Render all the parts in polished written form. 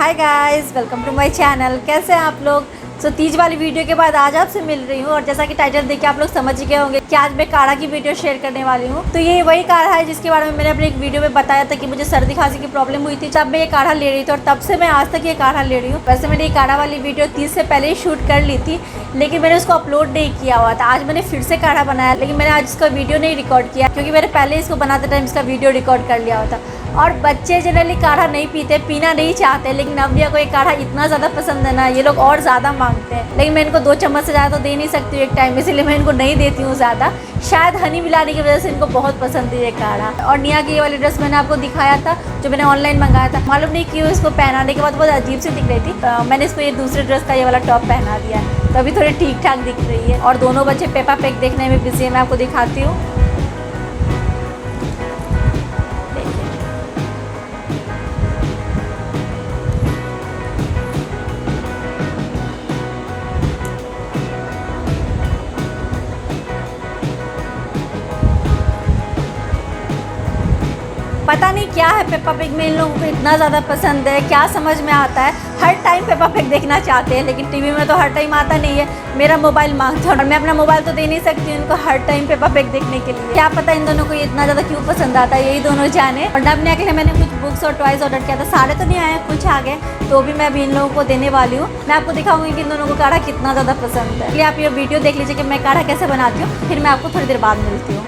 Hi guys, welcome to my channel. कैसे हैं आप लोग? तीज वाली वीडियो के बाद आज आपसे मिल रही हूँ और जैसा कि टाइटल देख के आप लोग समझ ही गए होंगे कि आज मैं काढ़ा की वीडियो शेयर करने वाली हूँ। तो ये वही काढ़ा है जिसके बारे में मैंने अपने एक वीडियो में बताया था कि मुझे सर्दी खांसी की प्रॉब्लम हुई थी, तब मैं ये काढ़ा ले रही थी और तब से मैं आज तक ये काढ़ा ले रही हूँ। वैसे मैंने ये काढ़ा वाली वीडियो 30 से पहले ही शूट कर ली थी, लेकिन मैंने उसको अपलोड नहीं किया हुआ था। आज मैंने फिर से काढ़ा बनाया, लेकिन मैंने आज इसका वीडियो नहीं रिकॉर्ड किया क्योंकि मैंने पहले इसको बनाते टाइम इसका वीडियो रिकॉर्ड कर लिया हुआ था। और बच्चे जनरली काढ़ा नहीं पीते, पीना नहीं चाहते, लेकिन नव्या को ये काढ़ा इतना ज़्यादा पसंद है ना, ये लोग और ज़्यादा मांगते हैं। लेकिन मैं इनको 2 चम्मच से ज़्यादा तो दे नहीं सकती हूँ एक टाइम, इसीलिए मैं इनको नहीं देती हूँ ज़्यादा। शायद हनी मिलाने की वजह से इनको बहुत पसंद है ये काढ़ा। और निया की ये वाली ड्रेस मैंने आपको दिखाया था जो मैंने ऑनलाइन मंगाया था। मालूम नहीं क्यों इसको पहनाने के बाद बहुत अजीब सी दिख रही थी, मैंने इसको ये दूसरे ड्रेस का ये वाला टॉप पहना दिया है, तो अभी थोड़ी ठीक ठाक दिख रही है। और दोनों बच्चे पेपा पिग देखने में बिजी है, मैं आपको दिखाती हूँ। पता नहीं क्या है पेपा पिग में इन लोगों को इतना ज़्यादा पसंद है, क्या समझ में आता है। हर टाइम पेपा पिग देखना चाहते हैं, लेकिन टीवी में तो हर टाइम आता नहीं है। मेरा मोबाइल मांगते हैं और मैं अपना मोबाइल तो दे नहीं सकती उनको हर टाइम पेपा पिग देखने के लिए। क्या पता इन दोनों को ये इतना ज़्यादा क्यों पसंद आता है, यही दोनों जाने। और नव्या के लिए मैंने कुछ बुक्स और टॉयज़ ऑर्डर किया था, सारे तो नहीं आए, कुछ आ गए, तो भी मैं अभी इन लोगों को देने वाली हूँ। मैं आपको दिखाऊंगी कि इन दोनों को काढ़ा कितना ज़्यादा पसंद है। इसलिए आप ये वीडियो देख लीजिए कि मैं काढ़ा कैसे बनाती हूँ, फिर मैं आपको थोड़ी देर बाद मिलती हूँ।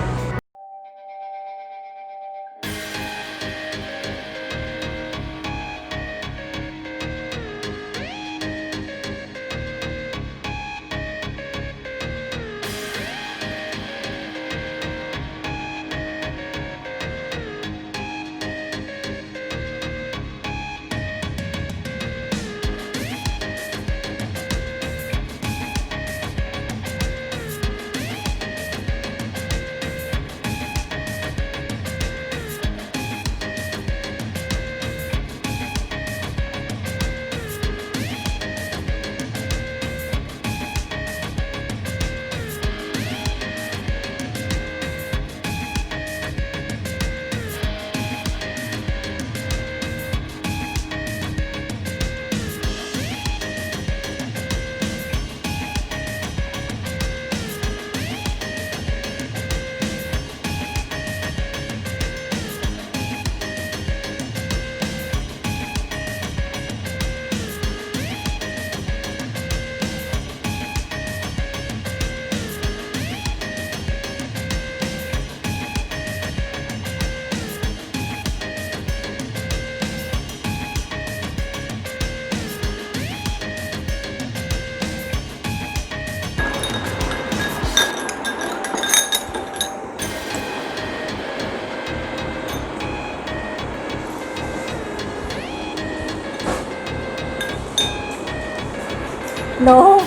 No.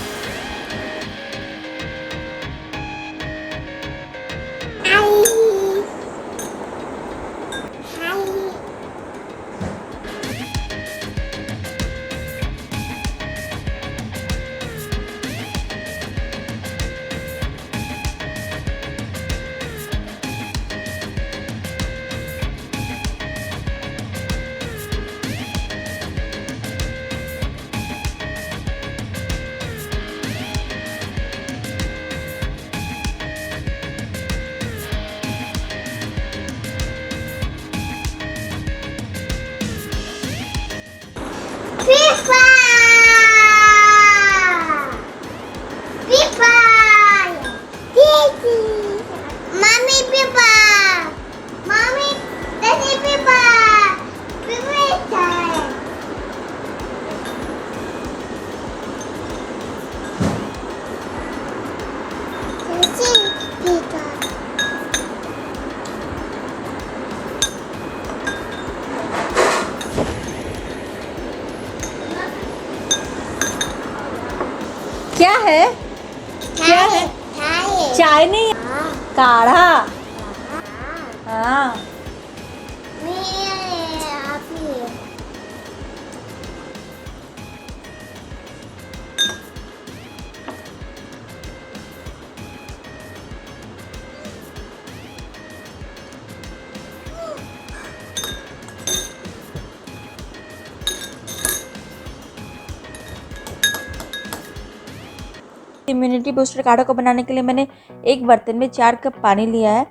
क्या है? क्या है? चाय नहीं, काढ़ा। हाँ, इम्यूनिटी बूस्टर काढ़ा को बनाने के लिए मैंने एक बर्तन में 4 कप पानी लिया है।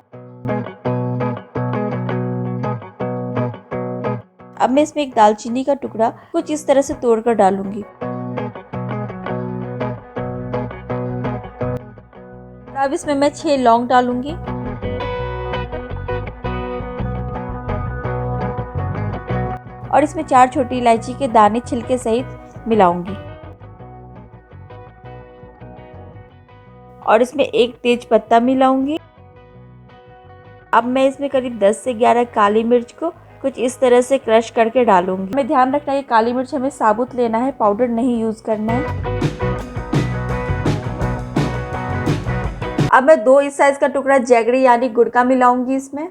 अब मैं इसमें एक दालचीनी का टुकड़ा कुछ इस तरह से तोड़कर डालूंगी। अब इसमें मैं 6 लौंग डालूंगी। और इसमें 4 छोटी इलायची के दाने छिलके सहित मिलाऊंगी। और इसमें एक तेज पत्ता मिलाऊंगी। अब मैं इसमें करीब 10 से 11 काली मिर्च को कुछ इस तरह से क्रश करके डालूंगी। हमें ध्यान रखना है कि काली मिर्च हमें साबुत लेना है, पाउडर नहीं यूज करना है। अब मैं 2 इस साइज का टुकड़ा जैगरी यानी गुड़ का मिलाऊंगी इसमें।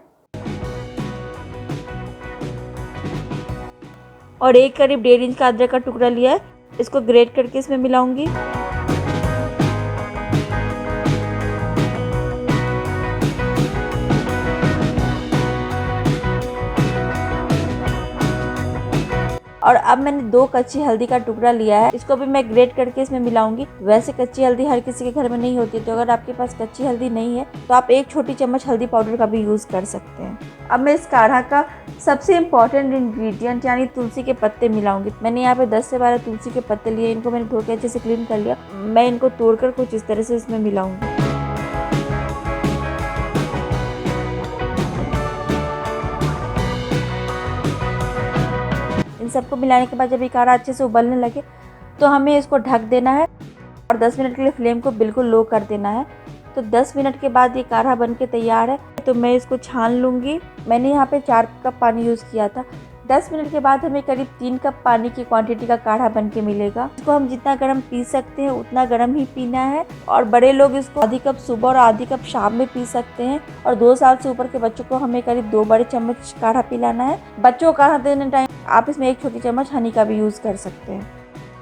और एक करीब 1.5 इंच का अदरक का टुकड़ा लिया है, इसको ग्रेट करके इसमें मिलाऊंगी। और अब मैंने 2 कच्ची हल्दी का टुकड़ा लिया है, इसको भी मैं ग्रेट करके इसमें मिलाऊंगी। वैसे कच्ची हल्दी हर किसी के घर में नहीं होती, तो अगर आपके पास कच्ची हल्दी नहीं है तो आप 1 छोटी चम्मच हल्दी पाउडर का भी यूज कर सकते हैं। अब मैं इस काढ़ा का सबसे इम्पॉर्टेंट इंग्रेडिएंट यानी तुलसी के पत्ते मिलाऊंगी। मैंने यहाँ पे 10 से 12 तुलसी के पत्ते लिए, इनको मैंने धो के अच्छे से क्लीन कर लिया। मैं इनको तोड़कर कुछ इस तरह से इसमें मिलाऊंगी। इन सबको मिलाने के बाद जब ये काढ़ा अच्छे से उबलने लगे तो हमें इसको ढक देना है और 10 मिनट के लिए फ्लेम को बिल्कुल लो कर देना है। तो 10 मिनट के बाद ये काढ़ा बनके तैयार है, तो मैं इसको छान लूँगी। मैंने यहाँ पे 4 कप पानी यूज़ किया था। 10 मिनट के बाद हमें करीब 3 कप पानी की क्वांटिटी का काढ़ा बनके मिलेगा। इसको हम जितना गर्म पी सकते हैं उतना गर्म ही पीना है। और बड़े लोग इसको आधी कप सुबह और आधी कप शाम में पी सकते हैं। और 2 साल से ऊपर के बच्चों को हमें करीब 2 बड़े चम्मच काढ़ा पिलाना है। बच्चों को काढ़ा देने टाइम आप इसमें 1 छोटी चम्मच हनी का भी यूज़ कर सकते हैं।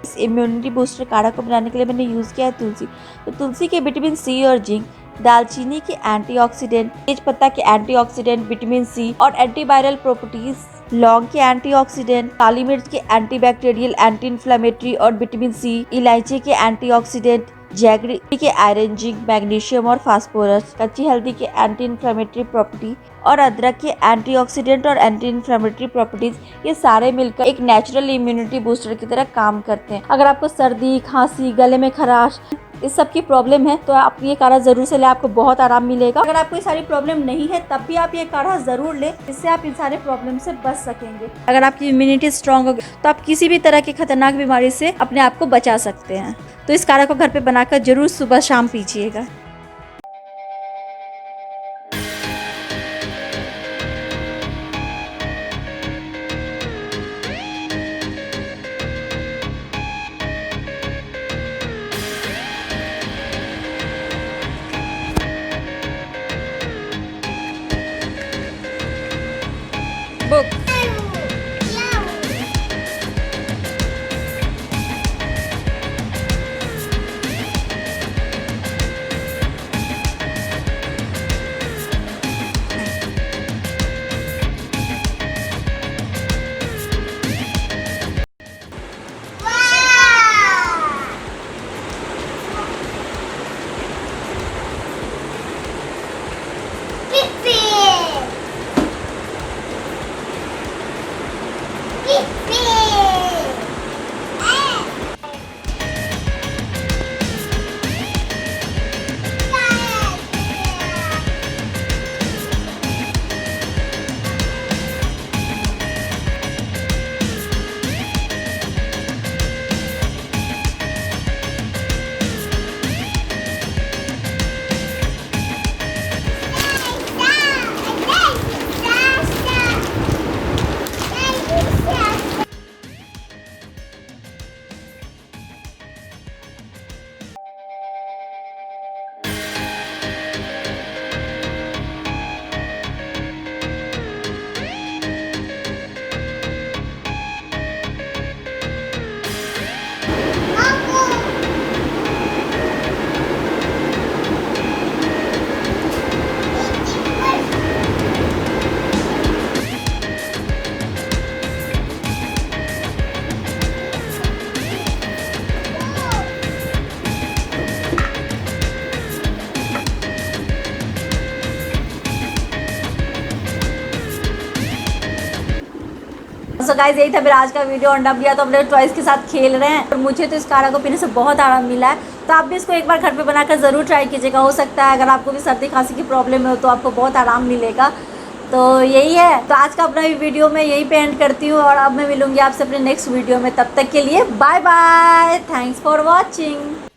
इस इम्यूनिटी बूस्टर काढ़ा को बनाने के लिए मैंने यूज़ किया है तुलसी। तो तुलसी के विटामिन सी और जिंक, दालचीनी के एंटीऑक्सीडेंट, तेज पत्ता के एंटीऑक्सीडेंट, विटामिन सी और एंटीवायरल प्रॉपर्टीज, लौंग के एंटीऑक्सीडेंट, काली मिर्च के एंटीबैक्टीरियल, एंटी इन्फ्लेमेटरी और विटामिन सी, इलायची के एंटीऑक्सीडेंट, जैगरी के आयरन, जिंक, मैग्नीशियम और फास्फोरस, कच्ची हल्दी के एंटी इन्फ्लेमेटरी प्रॉपर्टी और अदरक के एंटीऑक्सीडेंट और एंटी इन्फ्लेमेटरी प्रॉपर्टीज, ये सारे मिलकर एक नेचुरल इम्यूनिटी बूस्टर की तरह काम करते हैं। अगर आपको सर्दी, खांसी, गले में खराश इस सब की प्रॉब्लम है तो आप ये काढ़ा जरूर से लें, आपको बहुत आराम मिलेगा। अगर आपको ये सारी प्रॉब्लम नहीं है तब भी आप ये काढ़ा जरूर लें, इससे आप इन सारे प्रॉब्लम से बच सकेंगे। अगर आपकी इम्यूनिटी स्ट्रांग होगी तो आप किसी भी तरह की खतरनाक बीमारी से अपने आप को बचा सकते हैं। तो इस काढ़ा को घर पे बनाकर जरूर सुबह शाम पीजिएगा। बुक सो गाइस यही था मेरा आज का वीडियो। और नबिया तो अपने टॉयज़ के साथ खेल रहे हैं और मुझे तो इस काढ़ा को पीने से बहुत आराम मिला है। तो आप भी इसको एक बार घर पे बनाकर ज़रूर ट्राई कीजिएगा। हो सकता है अगर आपको भी सर्दी खांसी की प्रॉब्लम हो तो आपको बहुत आराम मिलेगा। तो यही है, तो आज का अपना वीडियो मैं यही पे एंड करती हूँ और अब मैं मिलूँगी आपसे अपने नेक्स्ट वीडियो में। तब तक के लिए bye bye, thanks for watching.